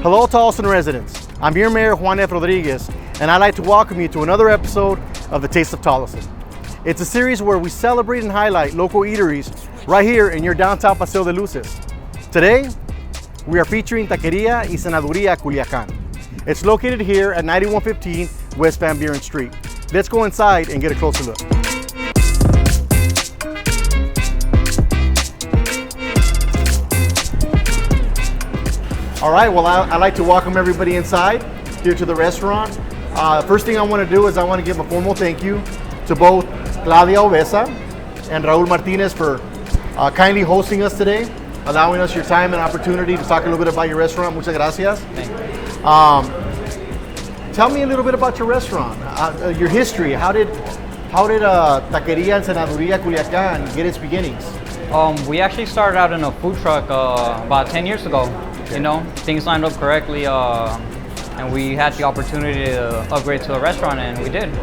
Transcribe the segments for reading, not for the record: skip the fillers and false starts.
Hello, Tolleson residents. I'm your Mayor, Juan F. Rodriguez, and I'd like to welcome you to another episode of The Taste of Tolleson. It's a series where we celebrate and highlight local eateries right here in your downtown Paseo de Luces. Today, we are featuring Taqueria y Cenanduria, Culiacan. It's located here at 9115 West Van Buren Street. Let's go inside and get a closer look. All right, well, I'd like to welcome everybody inside here to the restaurant. First thing I want to do is I want to give a formal thank you to both Claudia Ovesa and Raul Martinez for kindly hosting us today, allowing us your time and opportunity to talk a little bit about your restaurant. Muchas gracias. Thank you. Tell me a little bit about your restaurant, your history. How did Taqueria and Cenanduria Culiacan get its beginnings? We actually started out in a food truck about 10 years ago. You know, things lined up correctly, and we had the opportunity to upgrade to a restaurant, and we did.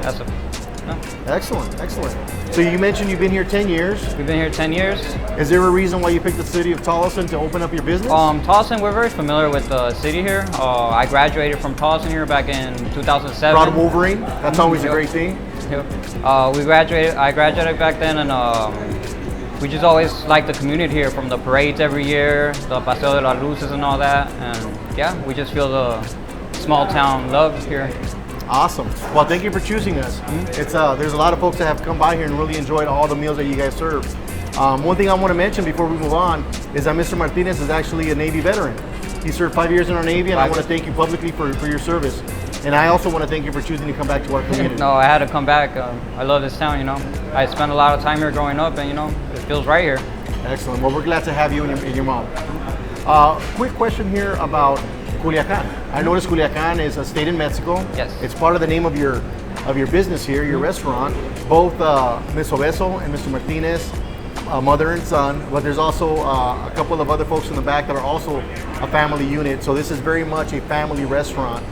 Excellent, excellent. So you mentioned you've been here 10 years. We've been here 10 years. Is there a reason why you picked the city of Tolleson to open up your business? Tolleson, we're very familiar with the city here. I graduated from Tolleson here back in 2007. Proud Wolverine. That's always a great thing. Yep. I graduated back then, and we just always liked the community here, from the parades every year, the Paseo de las Luces and all that. And yeah, we just feel the small town love here. Awesome. Well, thank you for choosing us. It's there's a lot of folks that have come by here and really enjoyed all the meals that you guys serve. One thing I want to mention before we move on is that Mr. Martinez is actually a Navy veteran. He served 5 years in our Navy, and I want to thank you publicly for your service. And I also want to thank you for choosing to come back to our community. No, I had to come back. I love this town, you know. I spent a lot of time here growing up, and, you know, it feels right here. Excellent. Well, we're glad to have you and your mom. Quick question here about Culiacan. I noticed Culiacan is a state in Mexico. Yes. It's part of the name of your business here, your restaurant. Both Ms. Obeso and Mr. Martinez, mother and son, but there's also a couple of other folks in the back that are also a family unit. So this is very much a family restaurant.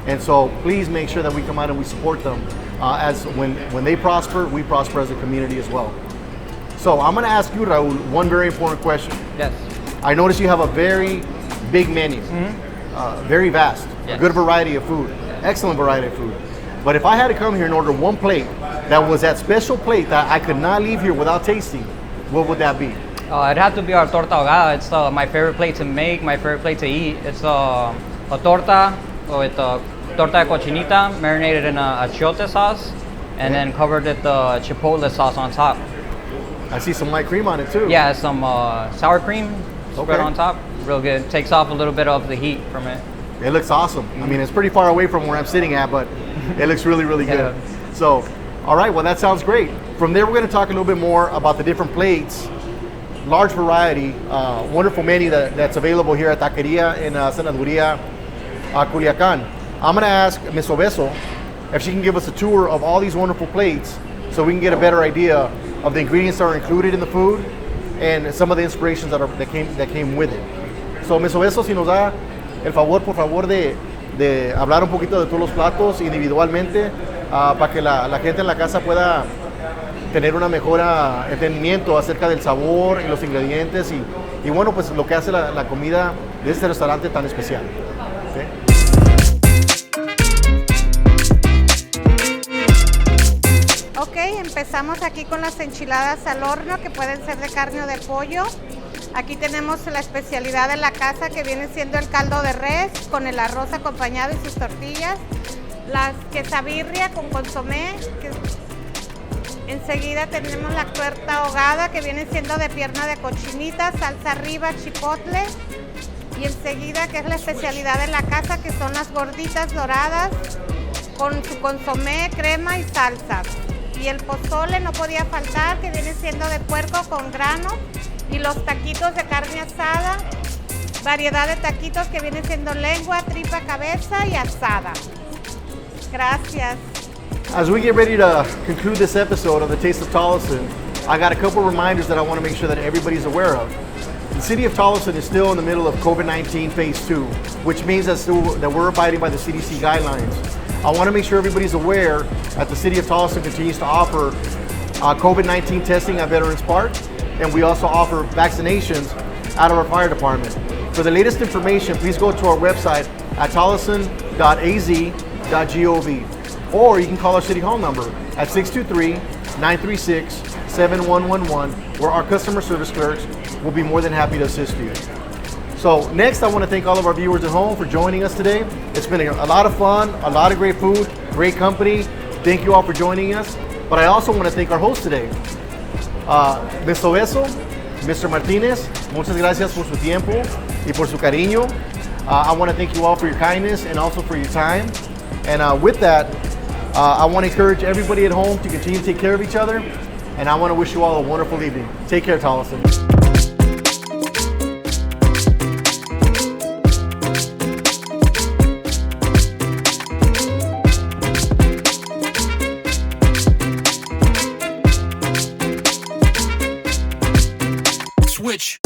And so please make sure that we come out and we support them. As when they prosper, we prosper as a community as well. So I'm going to ask you, Raul, one very important question. Yes. I noticed you have a very big menu, very vast, yes. A good variety of food, excellent variety of food. But if I had to come here and order one plate that was that special plate that I could not leave here without tasting, what would that be? It'd have to be our torta ahogada. It's my favorite plate to make, my favorite plate to eat. It's a torta with torta de cochinita marinated in a achiote sauce, and then covered with the chipotle sauce on top. I see some light cream on it too. Yeah, some sour cream spread on top. Real good. Takes off a little bit of the heat from it. It looks awesome. I mean, it's pretty far away from where I'm sitting at, but it looks really, really good. Yeah. So, all right, well, that sounds great. From there, we're going to talk a little bit more about the different plates, large variety, wonderful menu that's available here at Taqueria in Cenanduria, Culiacan. I'm going to ask Ms. Obeso if she can give us a tour of all these wonderful plates so we can get a better idea of the ingredients that are included in the food and some of the inspirations that came with it. So, Ms. Obeso, si nos da el favor, por favor, de hablar un poquito de todos los platos individualmente para que la gente en la casa pueda tener una mejor entendimiento acerca del sabor y los ingredientes y bueno, pues lo que hace la comida de este restaurante tan especial. ¿Okay? Ok, empezamos aquí con las enchiladas al horno, que pueden ser de carne o de pollo. Aquí tenemos la especialidad de la casa, que viene siendo el caldo de res con el arroz acompañado y sus tortillas. Las quesabirria con consomé. Enseguida tenemos la torta ahogada, que viene siendo de pierna de cochinita, salsa arriba, chipotle. Y enseguida, que es la especialidad de la casa, que son las gorditas doradas con su consomé, crema y salsa. Y el pozole no podía faltar, que viene siendo de puerco con grano, y los taquitos de carne asada, variedad de taquitos que viene siendo lengua, tripa, cabeza y asada. Gracias. As we get ready to conclude this episode of The Taste of Tolleson, I got a couple reminders that I want to make sure that everybody's aware of. The city of Tolleson is still in the middle of COVID-19 phase 2, which means that we're abiding by the CDC guidelines. I want to make sure everybody's aware that the city of Tolleson continues to offer COVID-19 testing at Veterans Park, and we also offer vaccinations out of our fire department. For the latest information, please go to our website at tolleson.az.gov, or you can call our City Hall number at 623-936-7111, where our customer service clerks will be more than happy to assist you. So next, I want to thank all of our viewers at home for joining us today. It's been a lot of fun, a lot of great food, great company. Thank you all for joining us. But I also want to thank our host today, Ms. Tolleson, Mr. Martinez. Muchas gracias por su tiempo y por su cariño. I want to thank you all for your kindness and also for your time. And with that, I want to encourage everybody at home to continue to take care of each other. And I want to wish you all a wonderful evening. Take care, Tolleson. Switch.